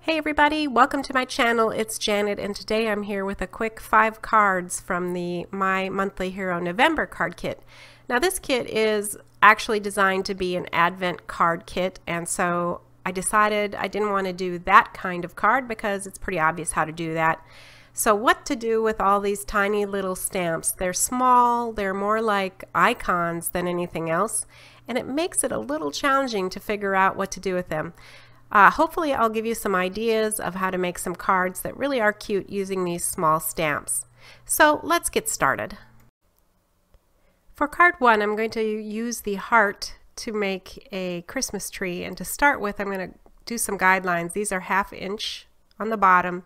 Hey everybody, welcome to my channel. It's Janet and today I'm here with a quick 5 cards from the My Monthly Hero November card kit. Now this kit is actually designed to be an Advent card kit, and so I decided I didn't want to do that kind of card because it's pretty obvious how to do that. So what to do with all these tiny little stamps? They're small, they're more like icons than anything else, and it makes it a little challenging to figure out what to do with them. Hopefully I'll give you some ideas of how to make some cards that really are cute using these small stamps. So let's get started. For card 1, I'm going to use the heart to make a Christmas tree, and to start with I'm going to do some guidelines. These are 1/2 inch on the bottom.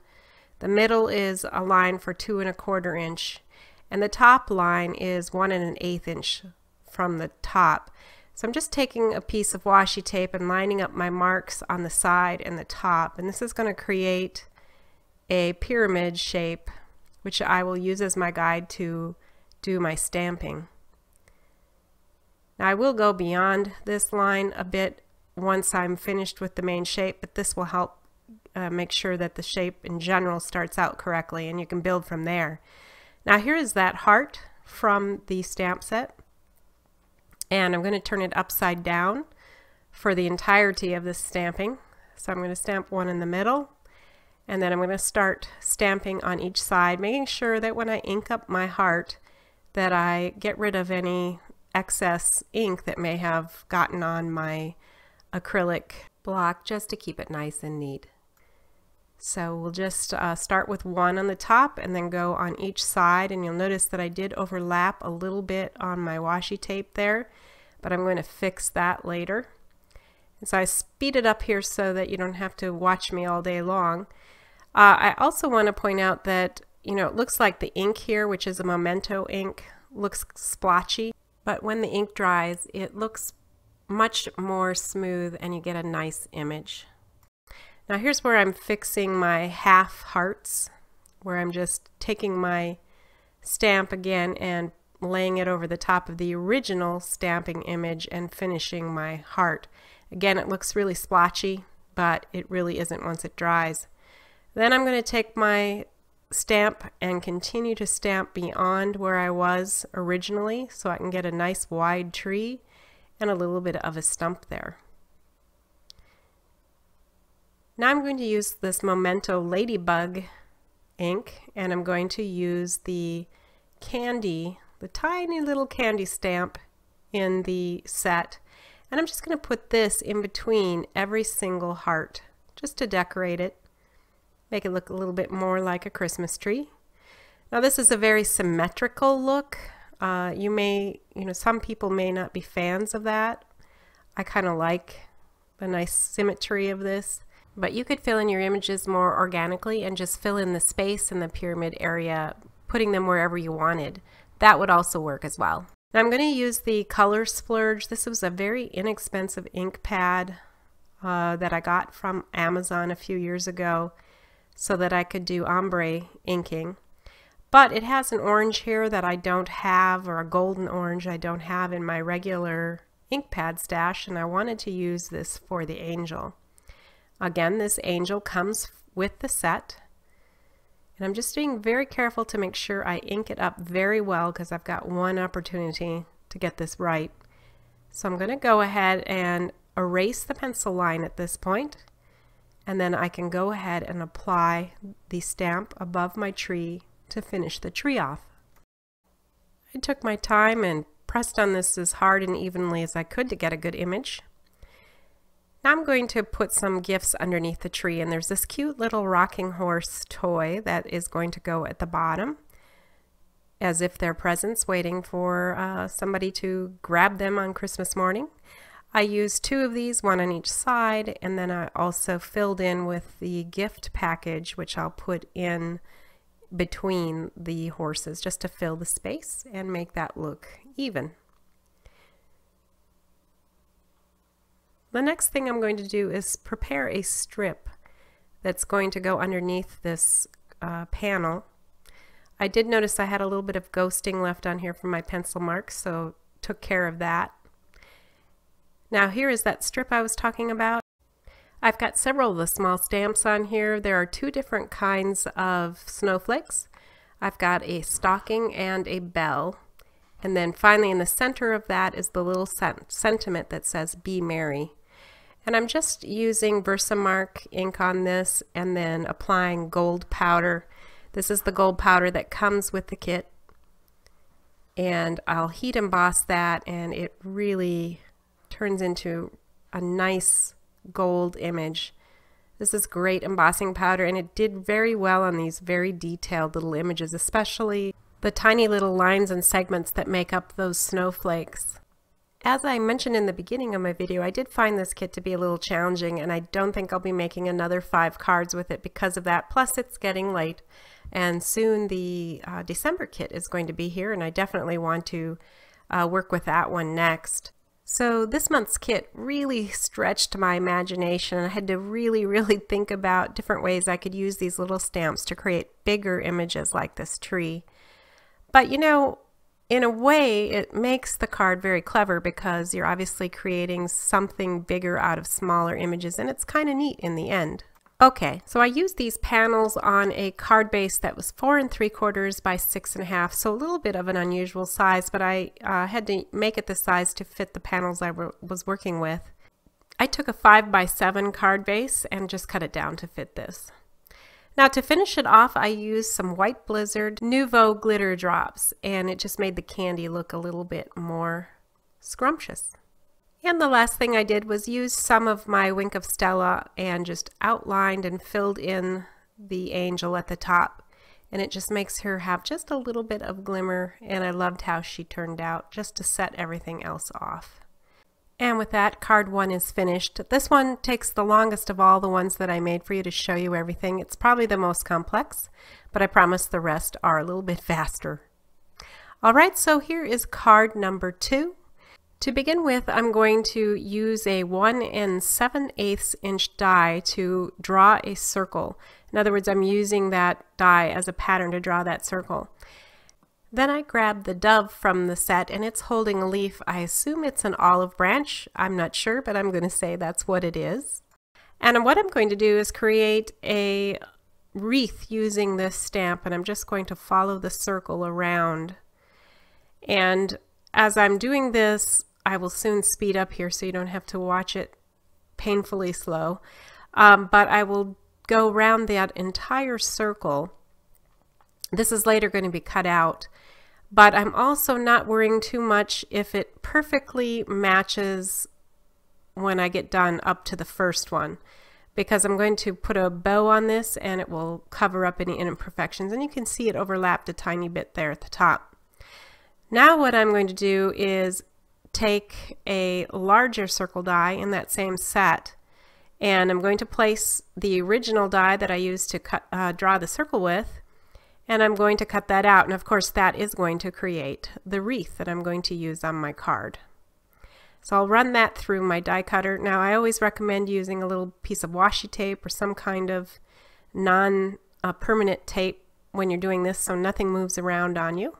The middle is a line for 2 1/4 inch, and the top line is 1 1/8 inch from the top. So I'm just taking a piece of washi tape and lining up my marks on the side and the top, and this is going to create a pyramid shape which I will use as my guide to do my stamping. Now I will go beyond this line a bit once I'm finished with the main shape, but this will help make sure that the shape in general starts out correctly, and you can build from there. Now here is that heart from the stamp set. And I'm going to turn it upside down for the entirety of this stamping. So I'm going to stamp one in the middle, and then I'm going to start stamping on each side, making sure that when I ink up my heart that I get rid of any excess ink that may have gotten on my acrylic block, just to keep it nice and neat. So we'll just start with one on the top and then go on each side, and you'll notice that I did overlap a little bit on my washi tape there, but I'm going to fix that later. And so I speed it up here so that you don't have to watch me all day long. I also want to point out that, you know, it looks like the ink here, which is a Memento ink, looks splotchy, but when the ink dries it looks much more smooth and you get a nice image. Now here's where I'm fixing my half hearts, where I'm just taking my stamp again and laying it over the top of the original stamping image and finishing my heart. Again, it looks really splotchy, but it really isn't once it dries. Then I'm going to take my stamp and continue to stamp beyond where I was originally so I can get a nice wide tree and a little bit of a stump there. Now I'm going to use this Memento Ladybug ink, and I'm going to use the candy, the tiny little candy stamp in the set, and I'm just going to put this in between every single heart just to decorate it, make it look a little bit more like a Christmas tree. Now this is a very symmetrical look. Some people may not be fans of that. I kind of like the nice symmetry of this. But you could fill in your images more organically and just fill in the space in the pyramid area, putting them wherever you wanted. That would also work as well. Now I'm going to use the Color Splurge. This was a very inexpensive ink pad that I got from Amazon a few years ago so that I could do ombre inking. But it has an orange here that I don't have, or a golden orange I don't have in my regular ink pad stash, and I wanted to use this for the angel. Again, this angel comes with the set, and I'm just being very careful to make sure I ink it up very well because I've got one opportunity to get this right. So I'm going to go ahead and erase the pencil line at this point, and then I can go ahead and apply the stamp above my tree to finish the tree off. I took my time and pressed on this as hard and evenly as I could to get a good image. Now I'm going to put some gifts underneath the tree, and there's this cute little rocking horse toy that is going to go at the bottom as if they're presents waiting for somebody to grab them on Christmas morning. I used 2 of these, one on each side, and then I also filled in with the gift package, which I'll put in between the horses just to fill the space and make that look even. The next thing I'm going to do is prepare a strip that's going to go underneath this panel. I did notice I had a little bit of ghosting left on here from my pencil marks, so took care of that. Now here is that strip I was talking about. I've got several of the small stamps on here. There are two different kinds of snowflakes. I've got a stocking and a bell. And then finally in the center of that is the little sentiment that says "Be Merry." And I'm just using Versamark ink on this and then applying gold powder. This is the gold powder that comes with the kit. And I'll heat emboss that, and it really turns into a nice gold image. This is great embossing powder, and it did very well on these very detailed little images, especially the tiny little lines and segments that make up those snowflakes. As I mentioned in the beginning of my video, I did find this kit to be a little challenging, and I don't think I'll be making another 5 cards with it because of that. Plus it's getting late, and soon the December kit is going to be here, and I definitely want to work with that one next. So this month's kit really stretched my imagination. I had to really think about different ways I could use these little stamps to create bigger images like this tree. But you know, in a way, it makes the card very clever because you're obviously creating something bigger out of smaller images, and it's kind of neat in the end. Okay, so I used these panels on a card base that was 4 3/4 by 6 1/2, so a little bit of an unusual size, but I had to make it the size to fit the panels I was working with. I took a 5 by 7 card base and just cut it down to fit this. Now to finish it off, I used some White Blizzard Nouveau glitter drops, and it just made the candy look a little bit more scrumptious. And the last thing I did was use some of my Wink of Stella and just outlined and filled in the angel at the top, and it just makes her have just a little bit of glimmer, and I loved how she turned out just to set everything else off. And with that, card 1 is finished. This one takes the longest of all the ones that I made for you to show you everything. It's probably the most complex, but I promise the rest are a little bit faster. Alright, so here is card number 2. To begin with, I'm going to use a 1 7/8 inch die to draw a circle. In other words, I'm using that die as a pattern to draw that circle. Then I grabbed the dove from the set, and it's holding a leaf. I assume it's an olive branch. I'm not sure, but I'm going to say that's what it is. And what I'm going to do is create a wreath using this stamp, and I'm just going to follow the circle around. And as I'm doing this, I will soon speed up here so you don't have to watch it painfully slow. But I will go around that entire circle. This is later going to be cut out, but I'm also not worrying too much if it perfectly matches when I get done up to the first one, because I'm going to put a bow on this and it will cover up any imperfections, and you can see it overlapped a tiny bit there at the top. Now what I'm going to do is take a larger circle die in that same set, and I'm going to place the original die that I used to draw the circle with, and I'm going to cut that out, and of course that is going to create the wreath that I'm going to use on my card. So I'll run that through my die cutter. Now I always recommend using a little piece of washi tape or some kind of non-permanent tape when you're doing this so nothing moves around on you.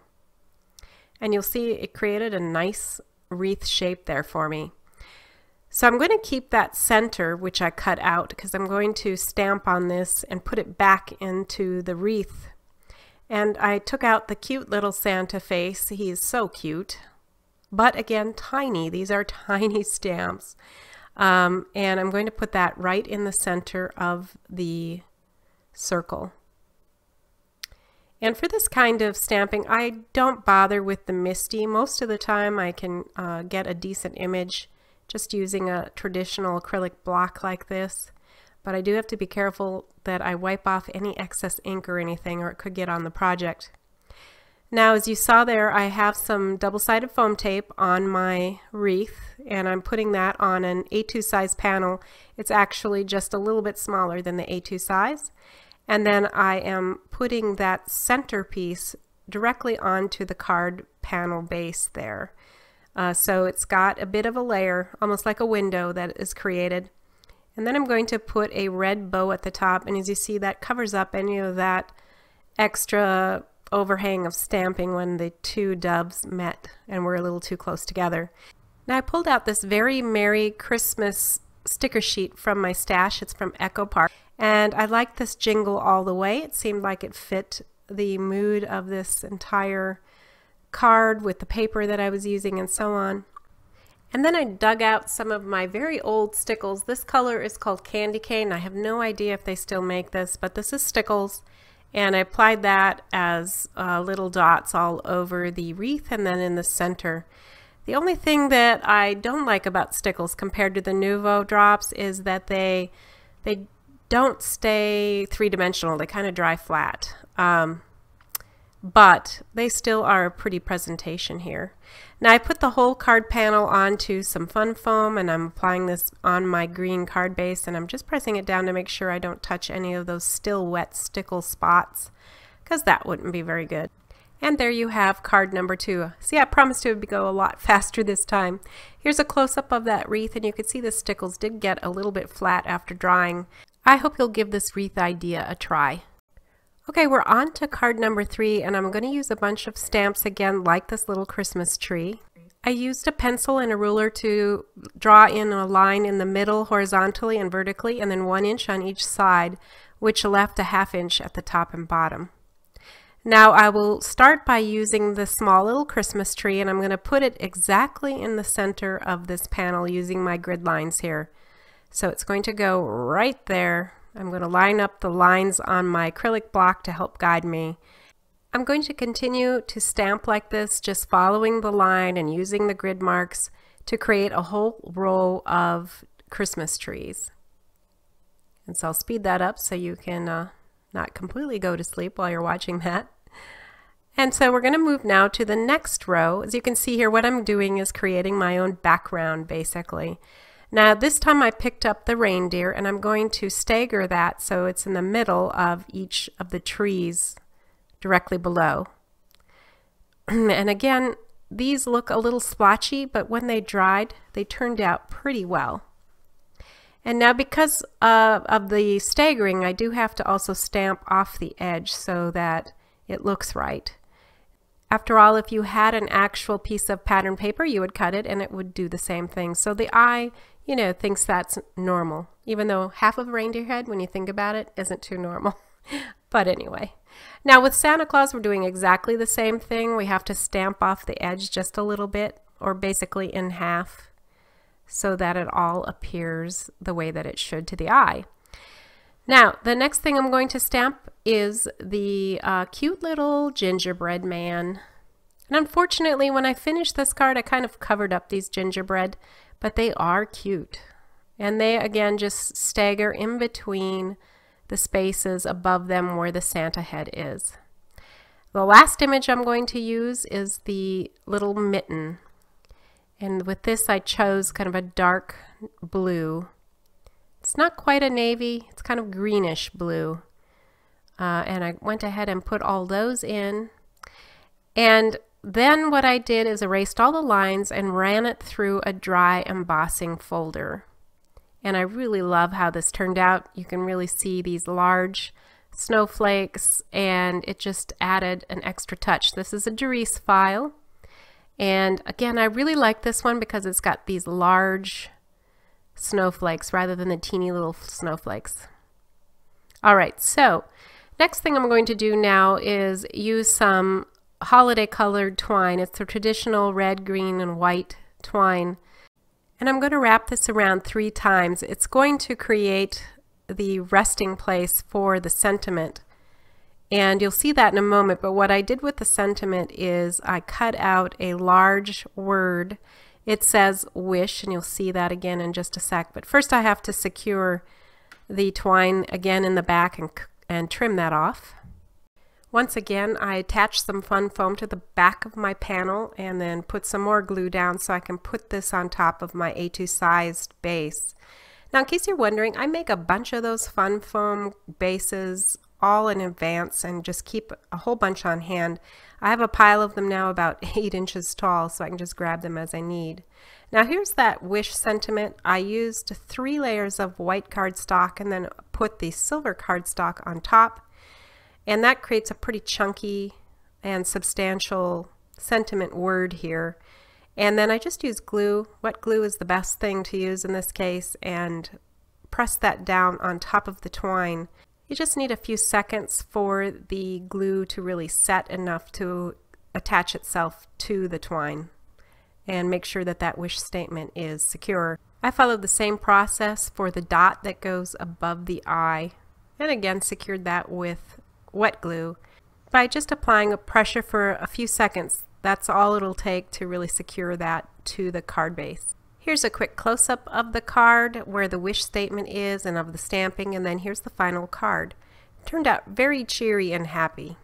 And you'll see it created a nice wreath shape there for me. So I'm going to keep that center, which I cut out, because I'm going to stamp on this and put it back into the wreath. And I took out the cute little Santa face. He's so cute, but again, tiny. These are tiny stamps. And I'm going to put that right in the center of the circle. And for this kind of stamping, I don't bother with the MISTI. Most of the time I can get a decent image just using a traditional acrylic block like this. But I do have to be careful that I wipe off any excess ink or anything, or it could get on the project. Now, as you saw there, I have some double-sided foam tape on my wreath, and I'm putting that on an A2 size panel. It's actually just a little bit smaller than the A2 size. And then I am putting that centerpiece directly onto the card panel base there. So it's got a bit of a layer, almost like a window that is created. And then I'm going to put a red bow at the top, and as you see, that covers up any of that extra overhang of stamping when the two doves met and were a little too close together. Now I pulled out this very Merry Christmas sticker sheet from my stash. It's from Echo Park. And I like this jingle all the way. It seemed like it fit the mood of this entire card with the paper that I was using and so on. And then I dug out some of my very old stickles. This color is called Candy Cane. I have no idea if they still make this, but this is stickles. And I applied that as little dots all over the wreath and then in the center. The only thing that I don't like about stickles compared to the Nuvo drops is that they don't stay three-dimensional. They kind of dry flat. But they still are a pretty presentation here. Now I put the whole card panel onto some fun foam, and I'm applying this on my green card base, and I'm just pressing it down to make sure I don't touch any of those still wet stickle spots, because that wouldn't be very good. And there you have card number 2. See, I promised it would go a lot faster this time. Here's a close-up of that wreath, and you can see the stickles did get a little bit flat after drying. I hope you'll give this wreath idea a try. Okay, we're on to card number 3, and I'm going to use a bunch of stamps again, like this little Christmas tree. I used a pencil and a ruler to draw in a line in the middle horizontally and vertically, and then 1 inch on each side, which left a 1/2 inch at the top and bottom. Now I will start by using the small little Christmas tree, and I'm going to put it exactly in the center of this panel using my grid lines here. So it's going to go right there. I'm going to line up the lines on my acrylic block to help guide me. I'm going to continue to stamp like this, just following the line and using the grid marks to create a whole row of Christmas trees. And so I'll speed that up so you can not completely go to sleep while you're watching that. And so we're going to move now to the next row. As you can see here, what I'm doing is creating my own background basically. Now this time I picked up the reindeer, and I'm going to stagger that so it's in the middle of each of the trees directly below. And again, these look a little splotchy, but when they dried, they turned out pretty well. And now because of the staggering, I do have to also stamp off the edge so that it looks right. After all, if you had an actual piece of pattern paper, you would cut it and it would do the same thing. So the eye, you know, thinks that's normal, even though half of a reindeer head, when you think about it, isn't too normal. But anyway, now with Santa Claus, we're doing exactly the same thing. We have to stamp off the edge just a little bit, or basically in half, so that it all appears the way that it should to the eye. Now, the next thing I'm going to stamp is the cute little gingerbread man. And unfortunately, when I finished this card, I kind of covered up these gingerbread, but they are cute. And they, again, just stagger in between the spaces above them where the Santa head is. The last image I'm going to use is the little mitten. And with this, I chose kind of a dark blue. It's not quite a navy, it's kind of greenish blue. And I went ahead and put all those in. And then what I did is erased all the lines and ran it through a dry embossing folder. And I really love how this turned out. You can really see these large snowflakes, and it just added an extra touch. This is a Derice file. And again, I really like this one because it's got these large snowflakes rather than the teeny little snowflakes. All right, so next thing I'm going to do now is use some holiday colored twine. It's the traditional red, green, and white twine. And I'm going to wrap this around 3 times. It's going to create the resting place for the sentiment. And you'll see that in a moment, but what I did with the sentiment is I cut out a large word. It says wish, and you'll see that again in just a sec. But first I have to secure the twine again in the back and trim that off. Once again, I attached some fun foam to the back of my panel and then put some more glue down so I can put this on top of my A2 sized base. Now, in case you're wondering, I make a bunch of those fun foam bases all in advance and just keep a whole bunch on hand. I have a pile of them now about 8 inches tall, so I can just grab them as I need. Now here's that wish sentiment. I used 3 layers of white cardstock and then put the silver cardstock on top, and that creates a pretty chunky and substantial sentiment word here. And then I just use glue. Wet glue is the best thing to use in this case, and press that down on top of the twine. You just need a few seconds for the glue to really set enough to attach itself to the twine, and make sure that that wish statement is secure. I followed the same process for the dot that goes above the eye, and again secured that with wet glue. By just applying a pressure for a few seconds, that's all it'll take to really secure that to the card base. Here's a quick close-up of the card where the wish statement is and of the stamping, and then here's the final card. It turned out very cheery and happy.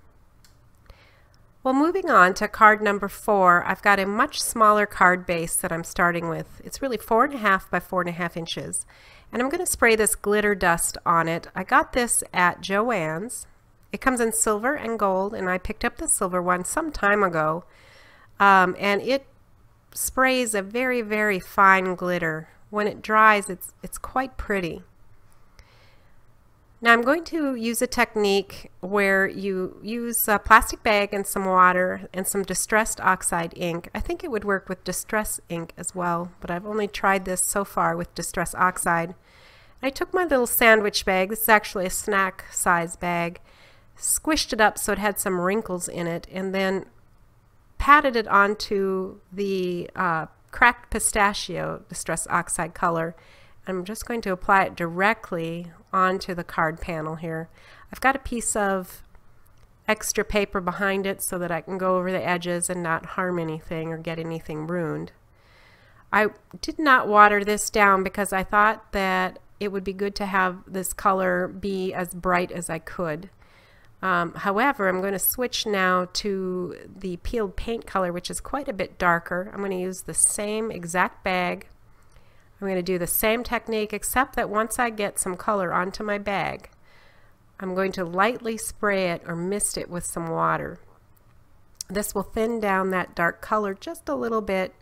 Well, moving on to card number 4, I've got a much smaller card base that I'm starting with. It's really 4.5 by 4.5 inches. And I'm going to spray this glitter dust on it. I got this at Joann's. It comes in silver and gold, and I picked up the silver one some time ago. And it sprays a very, very fine glitter. When it dries, it's quite pretty. Now I'm going to use a technique where you use a plastic bag and some water and some distressed oxide ink. I think it would work with distress ink as well, but I've only tried this so far with distress oxide. I took my little sandwich bag, this is actually a snack size bag, squished it up so it had some wrinkles in it, and then patted it onto the cracked pistachio distress oxide color. I'm just going to apply it directly onto the card panel here. I've got a piece of extra paper behind it so that I can go over the edges and not harm anything or get anything ruined. I did not water this down because I thought that it would be good to have this color be as bright as I could. However, I'm going to switch now to the peeled paint color, which is quite a bit darker. I'm going to use the same exact bag. I'm going to do the same technique, except that once I get some color onto my bag, I'm going to lightly spray it or mist it with some water. This will thin down that dark color just a little bit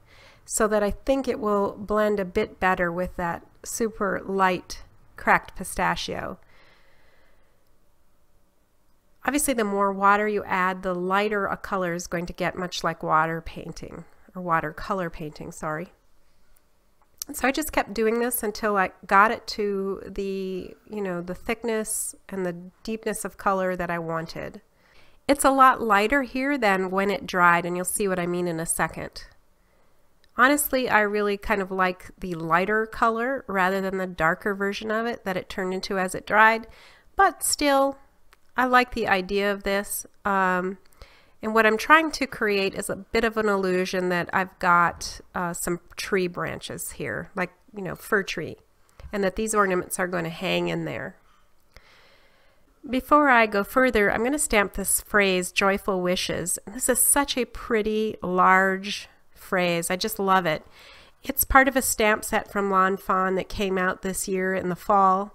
so that I think it will blend a bit better with that super light cracked pistachio. Obviously, the more water you add, the lighter a color is going to get, much like water painting, or watercolor painting, sorry. So I just kept doing this until I got it to the, the thickness and the deepness of color that I wanted. It's a lot lighter here than when it dried, and you'll see what I mean in a second. Honestly, I really kind of like the lighter color rather than the darker version of it that it turned into as it dried, but still, I like the idea of this. And what I'm trying to create is a bit of an illusion that I've got some tree branches here, like, fir tree, and that these ornaments are going to hang in there. Before I go further, I'm going to stamp this phrase, Joyful Wishes. This is such a pretty, large phrase. I just love it. It's part of a stamp set from Lawn Fawn that came out this year in the fall.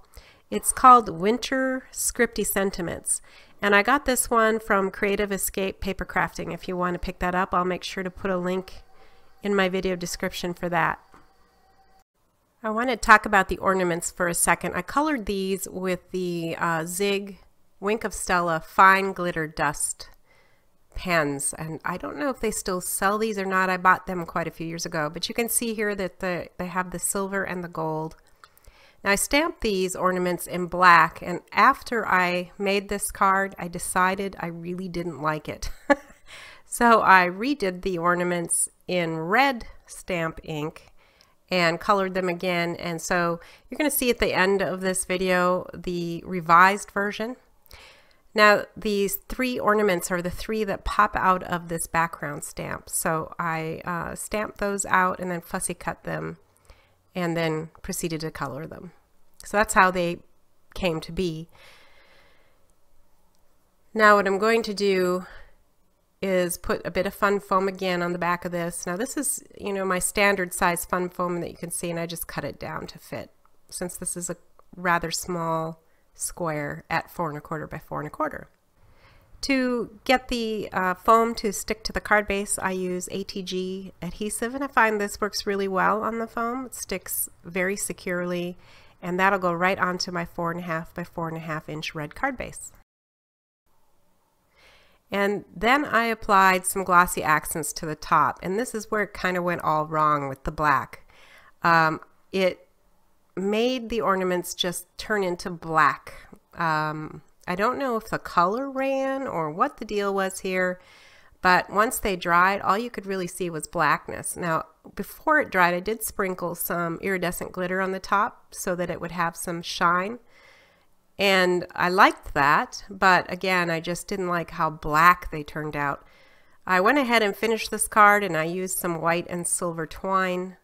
It's called Winter Scripty Sentiments. And I got this one from Creative Escape Paper Crafting. If you want to pick that up, I'll make sure to put a link in my video description for that. I want to talk about the ornaments for a second. I colored these with the Zig Wink of Stella Fine Glitter Dust pens. And I don't know if they still sell these or not. I bought them quite a few years ago. But you can see here that they have the silver and the gold. Now I stamped these ornaments in black, and after I made this card, I decided I really didn't like it. So I redid the ornaments in red stamp ink and colored them again. And so you're going to see at the end of this video the revised version. Now these 3 ornaments are the 3 that pop out of this background stamp. So I stamped those out and then fussy cut them, and then proceeded to color them. So that's how they came to be. Now what I'm going to do is put a bit of fun foam again on the back of this. Now this is, my standard size fun foam that you can see, and I just cut it down to fit, since this is a rather small square at 4 1/4 by 4 1/4. To get the foam to stick to the card base, I use ATG adhesive, and I find this works really well on the foam. It sticks very securely, and that'll go right onto my 4.5 by 4.5 inch red card base. And then I applied some glossy accents to the top, and this is where it kind of went all wrong with the black. It made the ornaments just turn into black. I don't know if the color ran or what the deal was here, but once they dried, all you could really see was blackness. Now, before it dried, I did sprinkle some iridescent glitter on the top so that it would have some shine. And I liked that, but again, I just didn't like how black they turned out. I went ahead and finished this card, and I used some white and silver twine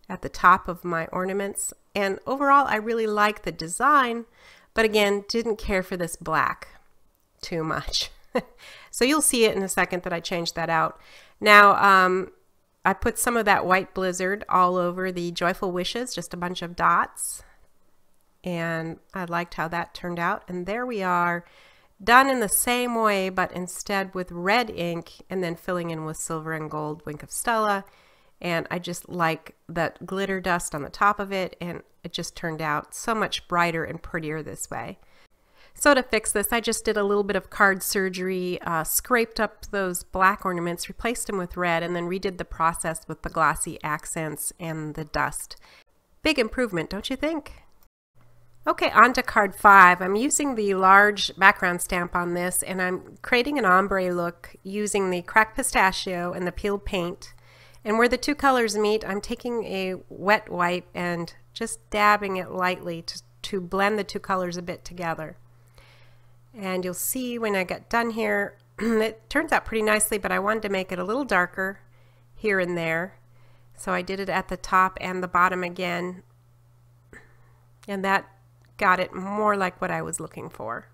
at the top of my ornaments. And overall, I really liked the design, but again, didn't care for this black too much. So you'll see it in a second that I changed that out. Now, I put some of that white blizzard all over the Joyful Wishes, just a bunch of dots. And I liked how that turned out. And there we are, done in the same way, but instead with red ink and then filling in with silver and gold Wink of Stella. And I just like that glitter dust on the top of it, and it just turned out so much brighter and prettier this way. So to fix this, I just did a little bit of card surgery, scraped up those black ornaments, replaced them with red, and then redid the process with the glossy accents and the dust. Big improvement, don't you think? Okay, on to card 5. I'm using the large background stamp on this, and I'm creating an ombre look using the cracked pistachio and the peeled paint. And where the two colors meet, I'm taking a wet wipe and just dabbing it lightly to blend the two colors a bit together. And you'll see when I get done here, it turns out pretty nicely, but I wanted to make it a little darker here and there. So I did it at the top and the bottom again, and that got it more like what I was looking for.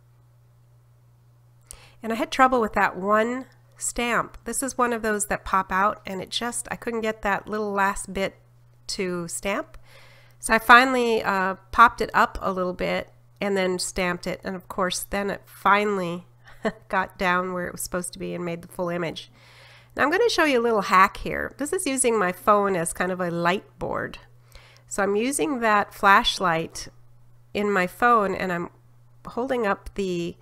And I had trouble with that one stamp. This is one of those that pop out, and I couldn't get that little last bit to stamp. So I finally popped it up a little bit and then stamped it, and of course then it finally got down where it was supposed to be and made the full image. Now I'm going to show you a little hack here. This is using my phone as kind of a light board. So I'm using that flashlight in my phone, and I'm holding up the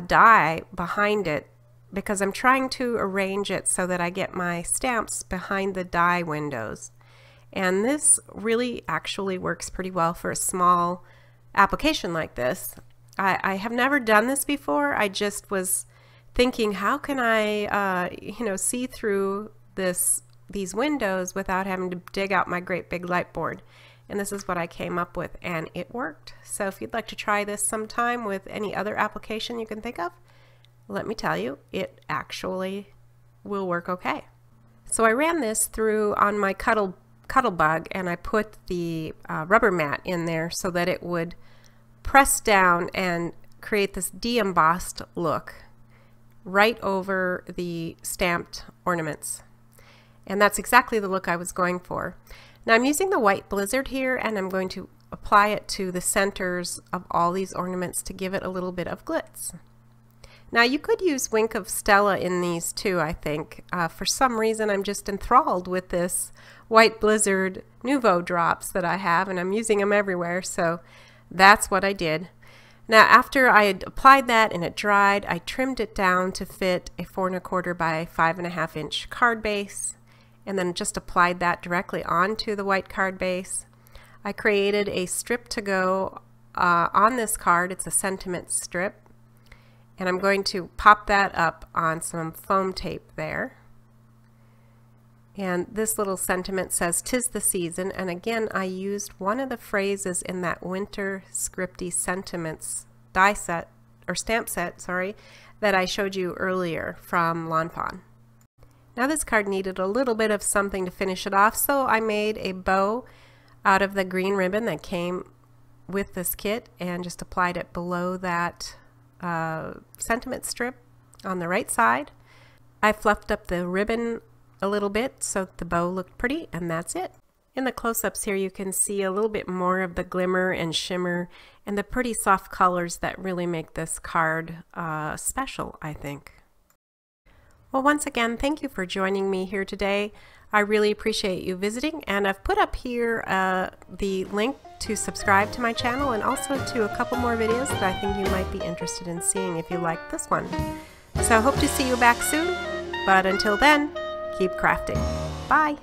die behind it because I'm trying to arrange it so that I get my stamps behind the die windows. And this really actually works pretty well for a small application like this. I have never done this before. I just was thinking, how can I see through these windows without having to dig out my great big light board? And this is what I came up with, and it worked. So if you'd like to try this sometime with any other application you can think of, let me tell you, it actually will work okay. So I ran this through on my Cuttlebug, and I put the rubber mat in there so that it would press down and create this de-embossed look right over the stamped ornaments. And that's exactly the look I was going for. Now I'm using the white blizzard here, and I'm going to apply it to the centers of all these ornaments to give it a little bit of glitz. Now you could use Wink of Stella in these too, I think. For some reason I'm just enthralled with this white blizzard Nouveau drops that I have, and I'm using them everywhere, so that's what I did. Now after I had applied that and it dried, I trimmed it down to fit a 4 1/4 by 5.5 inch card base, and then just applied that directly onto the white card base. I created a strip to go on this card. It's a sentiment strip, and I'm going to pop that up on some foam tape there. And this little sentiment says, "'Tis the season," and again I used one of the phrases in that winter Scripty sentiments die set, or stamp set, sorry, that I showed you earlier from Lawn Fawn. Now this card needed a little bit of something to finish it off, so I made a bow out of the green ribbon that came with this kit and just applied it below that sentiment strip on the right side. I fluffed up the ribbon a little bit so that the bow looked pretty, and that's it. In the close-ups here you can see a little bit more of the glimmer and shimmer and the pretty soft colors that really make this card special, I think. Well, once again, thank you for joining me here today. I really appreciate you visiting, and I've put up here the link to subscribe to my channel and also to a couple more videos that I think you might be interested in seeing if you like this one. So I hope to see you back soon, but until then, keep crafting. Bye!